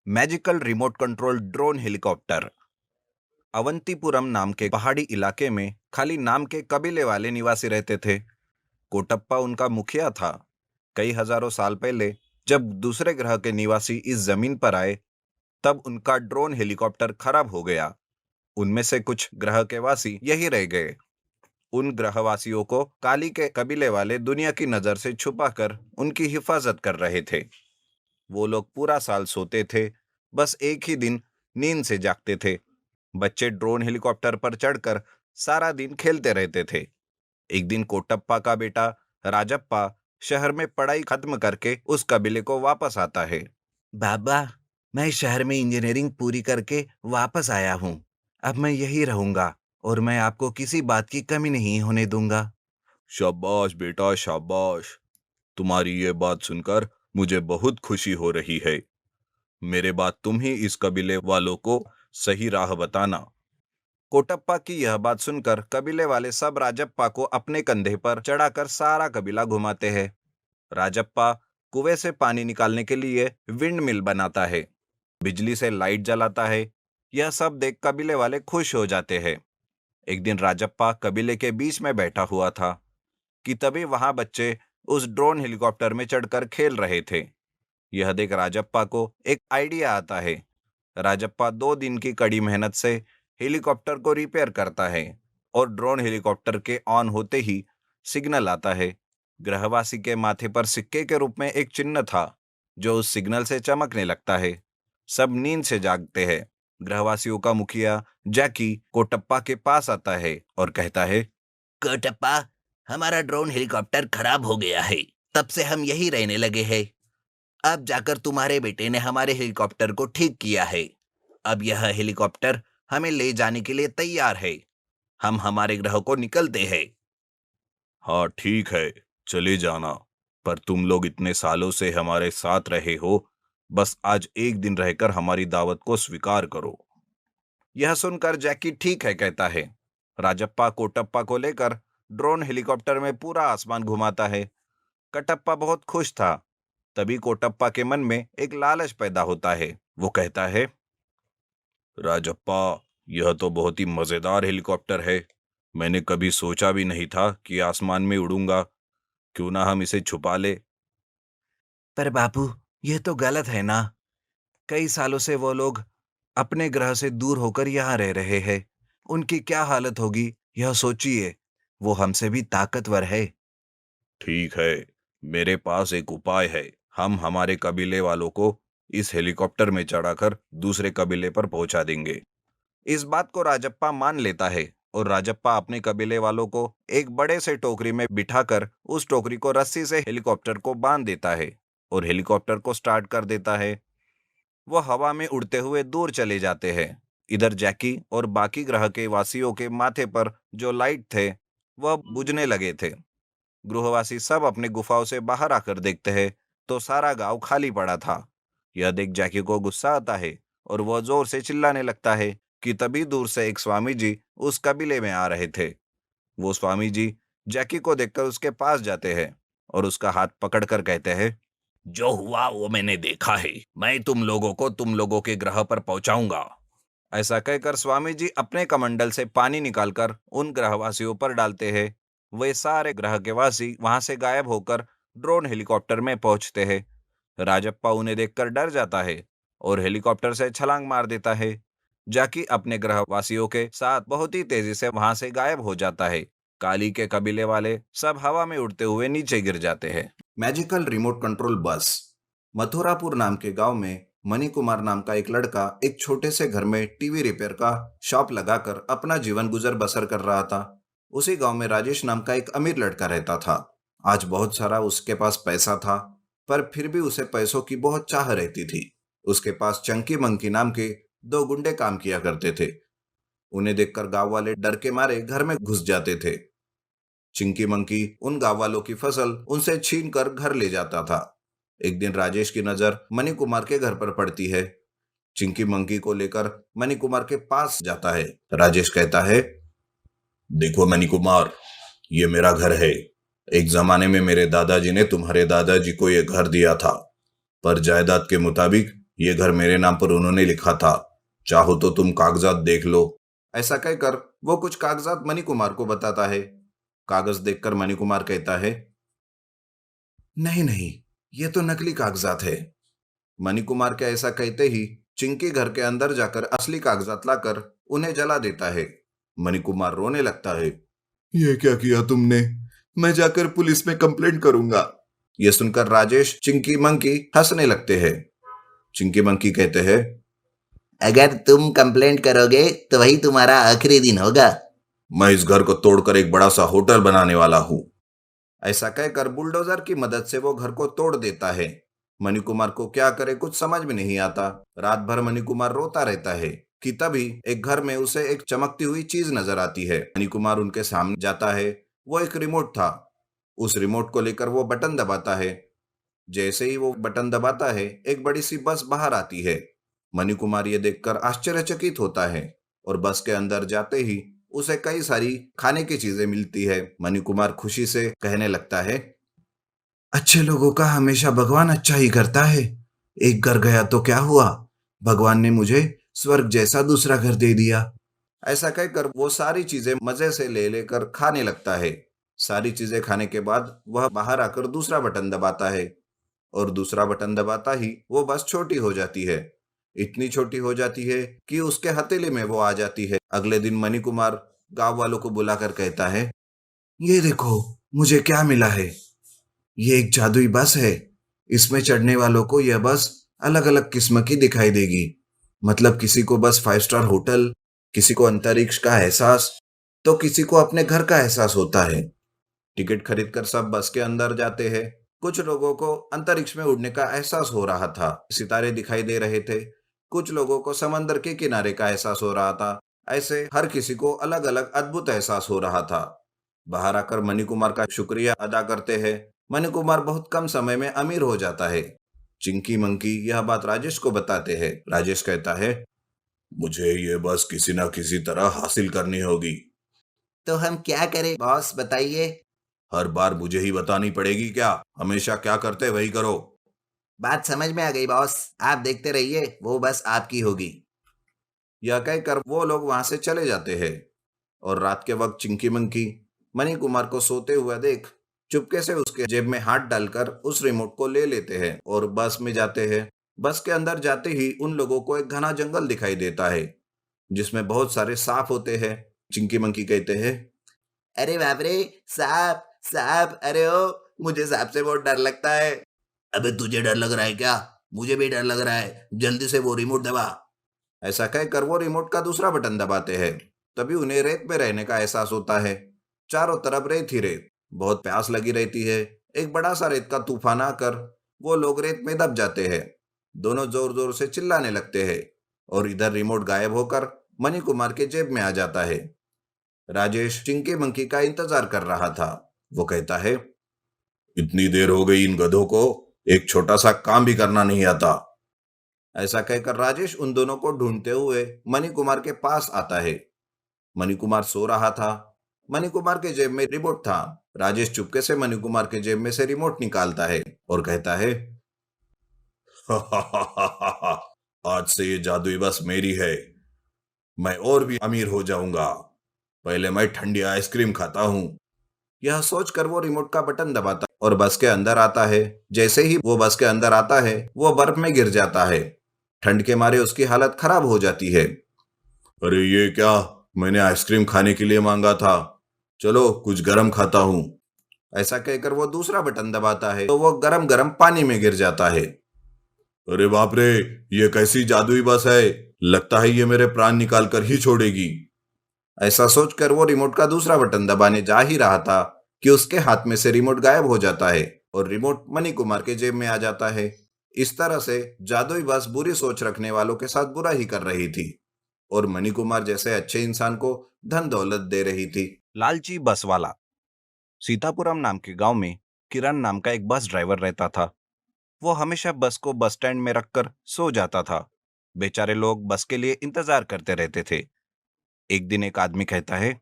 Magical remote control drone helicopter. Avantipuram नाम के पहाड़ी इलाके में खाली नाम के कबीले वाले निवासी रहते थे। कोटप्पा उनका मुखिया था। कई हजारों साल पहले जब दूसरे ग्रह के निवासी इस जमीन पर आए, तब उनका ड्रोन हेलीकॉप्टर खराब हो गया। उनमें से कुछ ग्रह के वासी यही रह गए। उन ग्रहवासियों को काली के कबीले वाले दुनिया की नजर से छुपाकर उनकी हिफाजत कर रहे थे। वो लोग पूरा साल सोते थे, बस एक ही दिन नींद से जागते थे। बच्चे ड्रोन हेलीकॉप्टर पर चढ़कर सारा दिन खेलते रहते थे। एक दिन कोटप्पा का बेटा राजप्पा शहर में पढ़ाई खत्म करके उस कबीले को वापस आता है। बाबा, मैं शहर में इंजीनियरिंग पूरी करके वापस आया हूँ। अब मैं यही रहूंगा और मैं आपको किसी बात की कमी नहीं होने दूंगा। शाबाश बेटा, शाबाश। तुम्हारी ये बात सुनकर मुझे बहुत खुशी हो रही है। मेरे बाद तुम ही इस कबीले वालों को सही राह बताना। कोटप्पा की यह बात सुनकर कबीले वाले सब राजप्पा को अपने कंधे पर चढ़ाकर सारा कबीला घुमाते हैं। राजप्पा कुएं से पानी निकालने के लिए विंड मिल बनाता है, बिजली से लाइट जलाता है। यह सब देख कबीले वाले खुश हो जाते हैं। एक दिन राजप्पा कबीले के बीच में बैठा हुआ था कि तभी वहां बच्चे उस ड्रोन हेलीकॉप्टर में चढ़कर खेल रहे थे। यह देख राजप्पा को एक आइडिया आता है। राजप्पा 2 दिन की कड़ी मेहनत से हेलीकॉप्टर को रिपेयर करता है और ड्रोन हेलीकॉप्टर के ऑन होते ही सिग्नल आता है। ग्रहवासी के माथे पर सिक्के के रूप में एक चिन्ह था, जो उस सिग्नल से चमकने लगता है। सब नींद से जागते हैं। ग्रहवासियों का मुखिया जैकी कोटप्पा के पास आता है और कहता है, कोटप्पा, हमारा ड्रोन हेलीकॉप्टर खराब हो गया है। तब से हम यही रहने लगे हैं। अब जाकर तुम्हारे बेटे ने हमारे हेलीकॉप्टर को ठीक किया है। अब यह हेलीकॉप्टर हमें ले जाने के लिए तैयार है। हम हमारे ग्रह को निकलते हैं। हाँ ठीक है, चले जाना। पर तुम लोग इतने सालों से हमारे साथ रहे हो, बस आज एक दिन रहकर हमारी दावत को स्वीकार करो। यह सुनकर जैकी ठीक है कहता है। राजप्पा कोटप्पा को लेकर ड्रोन हेलीकॉप्टर में पूरा आसमान घुमाता है। कटप्पा बहुत खुश था। तभी कोटप्पा के मन में एक लालच पैदा होता है। वो कहता है, राजप्पा, यह तो बहुत ही मजेदार हेलीकॉप्टर है। मैंने कभी सोचा भी नहीं था कि आसमान में उड़ूंगा। क्यों ना हम इसे छुपा ले। पर बापू, यह तो गलत है ना। कई सालों से वो लोग अपने ग्रह से दूर होकर यहाँ रह रहे हैं। उनकी क्या हालत होगी, यह सोचिए। वो हमसे भी ताकतवर है। ठीक है, मेरे पास एक उपाय है। हम हमारे कबीले वालों को इस हेलीकॉप्टर में चढ़ाकर दूसरे कबीले पर पहुंचा देंगे। इस बात को राजप्पा मान लेता है और राजप्पा अपने कबीले वालों को एक बड़े से टोकरी में बिठाकर उस टोकरी को रस्सी से हेलीकॉप्टर को बांध देता है और हेलीकॉप्टर को स्टार्ट कर देता है। वो हवा में उड़ते हुए दूर चले जाते हैं। इधर जैकी और बाकी ग्रह के वासियों के माथे पर जो लाइट थे, वह बुझने लगे थे। गृहवासी सब अपने गुफाओं से बाहर आकर देखते हैं तो सारा गांव खाली पड़ा था। यह देख जैकी को गुस्सा आता है और वह जोर से चिल्लाने लगता है कि तभी दूर से एक स्वामी जी उस कबीले में आ रहे थे। वो स्वामी जी जैकी को देखकर उसके पास जाते हैं और उसका हाथ पकड़कर कहते हैं, जो हुआ वो मैंने देखा है। मैं तुम लोगों को तुम लोगों के ग्रह पर पहुंचाऊंगा। ऐसा कहकर स्वामी जी अपने कमंडल से पानी निकालकर उन ग्रहवासियों पर डालते हैं। वे सारे ग्रह के वासी वहां से गायब होकर ड्रोन हेलीकॉप्टर में पहुंचते हैं। राजप्पा उन्हें देखकर डर जाता है और हेलीकॉप्टर से छलांग मार देता है। जाकी अपने ग्रहवासियों के साथ बहुत ही तेजी से वहां से गायब हो जाता है। काली के कबीले वाले सब हवा में उड़ते हुए नीचे गिर जाते हैं। Magical remote control bus. Mathurapur नाम के गांव में मणि कुमार नाम का एक लड़का एक छोटे से घर में टीवी रिपेयर का शॉप लगाकर अपना जीवन गुजर बसर कर रहा था। उसी गांव में राजेश नाम का एक अमीर लड़का रहता था। आज बहुत सारा उसके पास पैसा था, पर फिर भी उसे पैसों की बहुत चाह रहती थी। उसके पास चंकी मंकी नाम के 2 गुंडे काम किया करते थे। उन्हें देखकर गांव वाले डर के मारे घर में घुस जाते थे। चिंकी मंकी उन गांव वालों की फसल उनसे छीन कर घर ले जाता था। एक दिन राजेश की नजर मणि कुमार के घर पर पड़ती है। चिंकी मंकी को लेकर मणि कुमार के पास जाता है। राजेश कहता है, देखो मणि कुमार, ये मेरा घर है। एक जमाने में मेरे दादाजी ने तुम्हारे दादाजी को यह घर दिया था, पर जायदाद के मुताबिक ये घर मेरे नाम पर उन्होंने लिखा था, चाहो तो तुम कागजात देख लो। ऐसा कहकर वो कुछ कागजात मणि कुमार को बताता है। कागज देखकर मणि कुमार कहता है, नहीं नहीं, ये तो नकली कागजात है। मणि कुमार के ऐसा कहते ही चिंकी घर के अंदर जाकर असली कागजात लाकर उन्हें जला देता है। मणि कुमार रोने लगता है। ये क्या किया तुमने? मैं जाकर पुलिस में कंप्लेंट करूंगा। ये सुनकर राजेश, चिंकी मंकी हंसने लगते हैं। चिंकी मंकी कहते हैं, अगर तुम कंप्लेंट करोगे तो वही तुम्हारा आखिरी दिन होगा। मैं इस घर को तोड़कर एक बड़ा सा होटल बनाने वाला हूँ। ऐसा कहकर बुलडोजर की मदद से वो घर को तोड़ देता है। मणि कुमार को क्या करे कुछ समझ में नहीं आता। रात भर मणि कुमार रोता रहता है कि तभी एक घर में उसे एक चमकती हुई चीज नजर आती है। मणि कुमार उनके सामने जाता है। वो एक रिमोट था। उस रिमोट को लेकर वो बटन दबाता है। जैसे ही वो बटन दबाता है, एक बड़ी सी बस बाहर आती है। मणि कुमार ये देखकर आश्चर्यचकित होता है और बस के अंदर जाते ही उसे कई सारी खाने की चीजें मिलती है। मणि कुमार खुशी से कहने लगता है, अच्छे लोगों का हमेशा भगवान अच्छा ही करता है। एक घर गया तो क्या हुआ, भगवान ने मुझे स्वर्ग जैसा दूसरा घर दे दिया। ऐसा कहकर वो सारी चीजें मजे से ले लेकर खाने लगता है। सारी चीजें खाने के बाद वह बाहर आकर दूसरा बटन दबाता है और दूसरा बटन दबाता ही वो बस छोटी हो जाती है। इतनी छोटी हो जाती है कि उसके हथेली में वो आ जाती है। अगले दिन मणि कुमार गांव वालों को बुलाकर कहता है, ये देखो मुझे क्या मिला है। ये एक जादुई बस है। इसमें चढ़ने वालों को यह बस अलग अलग किस्म की दिखाई देगी। मतलब किसी को बस 5 स्टार होटल, किसी को अंतरिक्ष का एहसास, तो किसी को अपने घर का एहसास होता है। टिकट खरीदकर सब बस के अंदर जाते हैं। कुछ लोगों को अंतरिक्ष में उड़ने का एहसास हो रहा था, सितारे दिखाई दे रहे थे। कुछ लोगों को समंदर के किनारे का एहसास हो रहा था। ऐसे हर किसी को अलग अलग अद्भुत एहसास हो रहा था। बाहर आकर मणि कुमार का शुक्रिया अदा करते हैं। मणि कुमार बहुत कम समय में अमीर हो जाता है। चिंकी मंकी यह बात राजेश को बताते हैं। राजेश कहता है, मुझे ये बस किसी न किसी तरह हासिल करनी होगी। तो हम क्या करें बॉस, बताइए। हर बार मुझे ही बतानी पड़ेगी क्या? हमेशा क्या करते वही करो। बात समझ में आ गई बॉस, आप देखते रहिए, वो बस आपकी होगी। यह कहकर वो लोग वहां से चले जाते हैं और रात के वक्त चिंकी मंकी मणि कुमार को सोते हुए देख चुपके से उसके जेब में हाथ डालकर उस रिमोट को ले लेते हैं और बस में जाते हैं। बस के अंदर जाते ही उन लोगों को एक घना जंगल दिखाई देता है जिसमें बहुत सारे सांप होते हैं। चिंकी मंकी कहते हैं, अरे बाप रे, सांप सांप, अरे ओ, मुझे सांप से बहुत डर लगता है। अबे तुझे डर लग रहा है क्या? मुझे भी डर लग रहा है, जल्दी से वो रिमोट दबा। ऐसा कहकर वो रिमोट का दूसरा बटन दबाते हैं। तभी उन्हें रेत में रहने का एहसास होता है। चारों तरफ रेत ही रेत, बहुत प्यास लगी रहती है। एक बड़ा सा रेत का तूफान आकर वो लोग रेत में दब जाते हैं। दोनों जोर जोर से चिल्लाने लगते हैं और इधर रिमोट गायब होकर मणि कुमार के जेब में आ जाता है। राजेश चिंकी मंकी का इंतजार कर रहा था। वो कहता है, इतनी देर हो गई इन गधों को, एक छोटा सा काम भी करना नहीं आता। ऐसा कहकर राजेश उन दोनों को ढूंढते हुए मणि कुमार के पास आता है। मणि कुमार सो रहा था। मणि कुमार के जेब में रिमोट था। राजेश चुपके से मणि कुमार के जेब में से रिमोट निकालता है और कहता है, आज से ये जादुई बस मेरी है। मैं और भी अमीर हो जाऊंगा। पहले मैं ठंडी आइसक्रीम खाता हूँ। यह सोचकर वो रिमोट का बटन दबाता और बस के अंदर आता है। जैसे ही वो बस के अंदर आता है, वो बर्फ में गिर जाता है। ठंड के मारे उसकी हालत खराब हो जाती है। अरे ये क्या, मैंने आइसक्रीम खाने के लिए मांगा था। चलो कुछ गरम खाता हूँ। ऐसा कहकर वो दूसरा बटन दबाता है तो वो गरम गरम पानी में गिर जाता है। अरे बाप रे, ये कैसी जादुई बस है, लगता है ये मेरे प्राण निकाल कर ही छोड़ेगी। ऐसा सोचकर वो रिमोट का दूसरा बटन दबाने जा ही रहा था कि उसके हाथ में से रिमोट गायब हो जाता है और रिमोट मणि कुमार के जेब में आ जाता है। इस तरह से जादुई बस बुरी सोच रखने वालों के साथ बुरा ही कर रही थी और मणि कुमार जैसे अच्छे इंसान को धन दौलत दे रही थी। लालची बस वाला। सीतापुरम नाम के गांव में किरण नाम का एक बस ड्राइवर रहता था। वो हमेशा बस को बस स्टैंड में रखकर सो जाता था। बेचारे लोग बस के लिए इंतजार करते रहते थे। एक दिन एक आदमी कहता है,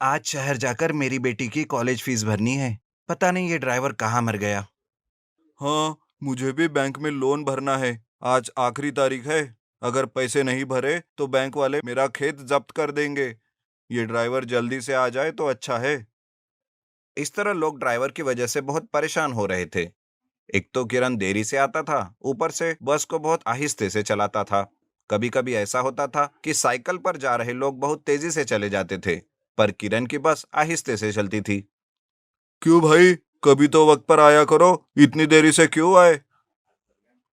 आज शहर जाकर मेरी बेटी की कॉलेज फीस भरनी है। पता नहीं ये ड्राइवर कहाँ मर गया। हाँ, मुझे भी बैंक में लोन भरना है। आज आखिरी तारीख है, अगर पैसे नहीं भरे तो बैंक वाले मेरा खेत जब्त कर देंगे। ये ड्राइवर जल्दी से आ जाए तो अच्छा है। इस तरह लोग ड्राइवर की वजह से बहुत परेशान हो रहे थे। एक तो किरण देरी से आता था, ऊपर से बस को बहुत आहिस्ते से चलाता था। कभी कभी ऐसा होता था कि साइकिल पर जा रहे लोग बहुत तेजी से चले जाते थे, पर किरण की बस आहिस्ते से चलती थी। क्यों भाई, कभी तो वक्त पर आया करो, इतनी देरी से क्यों आए?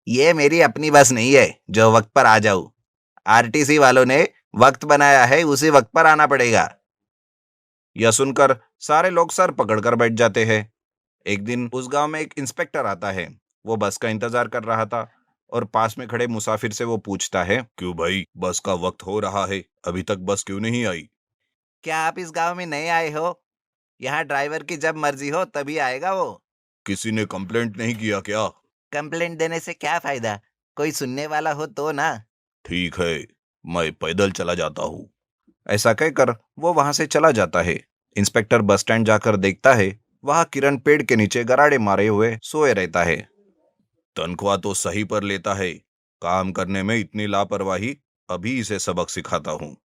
ये मेरी अपनी बस नहीं है जो वक्त पर आ जाऊं। आरटीसी वालों ने वक्त बनाया है, उसी वक्त पर आना पड़ेगा। यह सुनकर सारे लोग सर पकड़कर बैठ जाते हैं। एक दिन उस गांव में एक इंस्पेक्टर आता है। वो बस का इंतजार कर रहा था और पास में खड़े मुसाफिर से वो पूछता है, क्यों भाई, बस का वक्त हो रहा है, अभी तक बस क्यों नहीं आई? क्या आप इस गांव में नए आए हो? यहाँ ड्राइवर की जब मर्जी हो तभी आएगा वो। किसी ने कंप्लेंट नहीं किया क्या? कंप्लेंट देने से क्या फायदा? कोई सुनने वाला हो तो ना। ठीक है, मैं पैदल चला जाता हूँ। ऐसा कहकर वो वहां से चला जाता है। इंस्पेक्टर बस स्टैंड जाकर देखता है, वहां किरण पेड़ के नीचे गराड़े मारे हुए सोए रहता है। तनख्वाह तो सही पर लेता है, काम करने में इतनी लापरवाही, अभी इसे सबक सिखाता हूँ।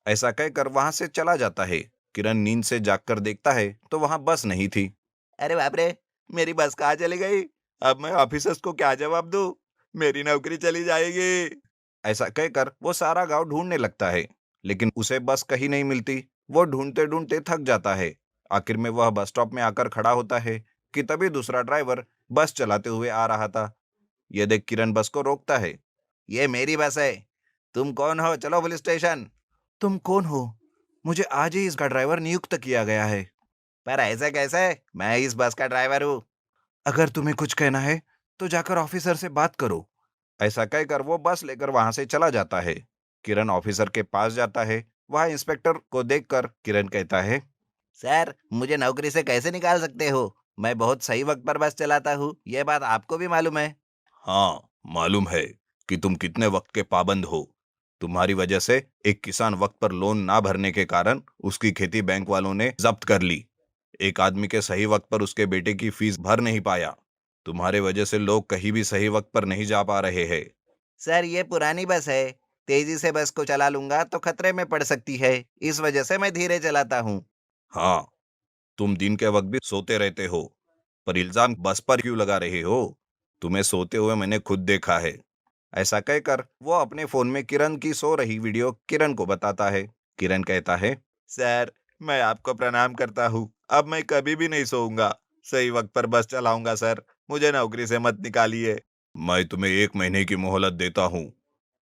ऐसा कहकर वहां से चला जाता है। किरण नींद से जागकर देखता है तो वहां बस नहीं थी। अरे बाप रे, मेरी बस कहाँ चली गई? अब मैं ऑफिसर्स को क्या जवाब दूं? मेरी नौकरी चली जाएगी। ऐसा कहकर वो सारा गांव ढूंढने लगता है, लेकिन उसे बस कहीं नहीं मिलती। वो ढूंढते ढूंढते थक जाता है। आखिर में वह बस स्टॉप में आकर खड़ा होता है कि तभी दूसरा ड्राइवर बस चलाते हुए आ रहा था। यह देख किरण बस को रोकता है। ये मेरी बस है। तुम कौन हो? चलो पुलिस स्टेशन। तुम कौन हो? मुझे आज ही इसका ड्राइवर नियुक्त किया गया है। पर ऐसे कैसे? मैं इस बस का ड्राइवर हूँ। अगर तुम्हें कुछ कहना है तो जाकर ऑफिसर से बात करो। ऐसा कहकर वो बस लेकर वहां से चला जाता है। किरण ऑफिसर के पास जाता है। वह इंस्पेक्टर को देखकर किरण कहता है, सर, मुझे नौकरी से कैसे निकाल सकते हो? मैं बहुत सही वक्त पर बस चलाता हूँ, ये बात आपको भी मालूम है। हाँ, मालूम है कि तुम कितने वक्त के पाबंद हो। तुम्हारी वजह से एक किसान वक्त पर लोन ना भरने के कारण उसकी खेती बैंक वालों ने जब्त कर ली। एक आदमी के सही वक्त पर उसके बेटे की फीस भर नहीं पाया। तुम्हारे वजह से लोग कहीं भी सही वक्त पर नहीं जा पा रहे हैं। सर, ये पुरानी बस है। तेजी से बस को चला लूंगा तो खतरे में पड़ सकती है। इस वजह से मैं धीरे चलाता हूँ। हाँ, तुम दिन के वक्त भी सोते रहते हो, पर इल्जाम बस पर क्यों लगा रहे हो? तुम्हें सोते हुए मैंने खुद देखा है। ऐसा कहकर वो अपने फोन में किरण की सो रही वीडियो किरण को बताता है। किरण कहता है, सर, मैं आपको प्रणाम करता हूँ। अब मैं कभी भी नहीं सोऊंगा। सही वक्त पर बस चलाऊंगा सर। मुझे नौकरी से मत निकालिए। मैं तुम्हें 1 महीने की मोहलत देता हूँ।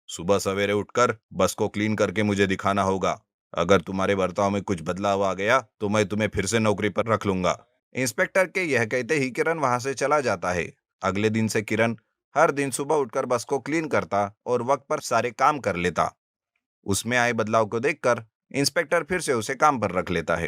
सुबह सवेरे उठकर बस को क्लीन करके मुझे दिखाना होगा। अगर तुम्हारे बर्ताव में कुछ बदलाव आ गया तो मैं तुम्हें फिर से नौकरी पर रख लूंगा। इंस्पेक्टर के यह कहते ही किरण वहां से चला जाता है। अगले दिन से किरण हर दिन सुबह उठकर बस को क्लीन करता और वक्त पर सारे काम कर लेता। उसमें आए बदलाव को देखकर इंस्पेक्टर फिर से उसे काम पर रख लेता है।